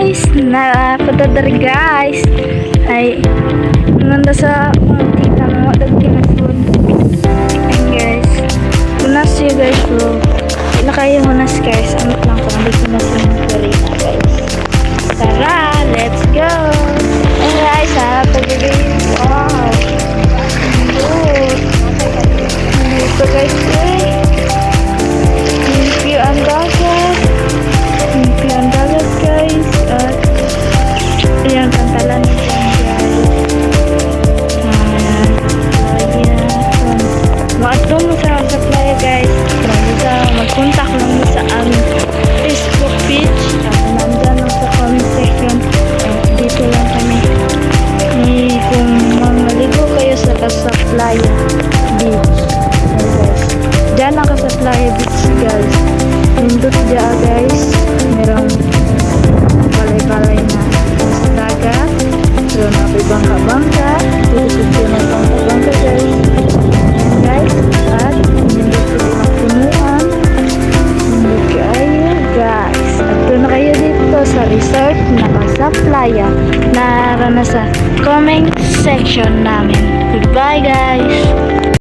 guys, napunta dari guys. Ay nanda sa kita mo dagkinasun. And guys, hunas yun guys bro. Wala kayo hunas guys. Amot lang kung hindi kinasun dari na guys. Tara, let's go. And guys, pag-ibig. Wow. Good. Ito guys, limpyo ang dagat. Limpyo ang dagat guys. At ayan, pantalan na dyan guys. Ayan. Maatong mo sa playa guys. Mag-contact lang mo sa aming Facebook page. Nandyan lang sa comment section. Dito lang kami. Kung maligo kayo sa playa beach. Diyan lang ka sa playa beach guys. Nindot dyan guys. Merong balay-balay na sa dagat. So napi bangka-bangka. Dito na bangka-bangka guys. And guys, at nindot ko din ang punuan. Nindot kayo guys. At doon na kayo dito sa resort na sa playa. Nasa comment section namin. Goodbye guys.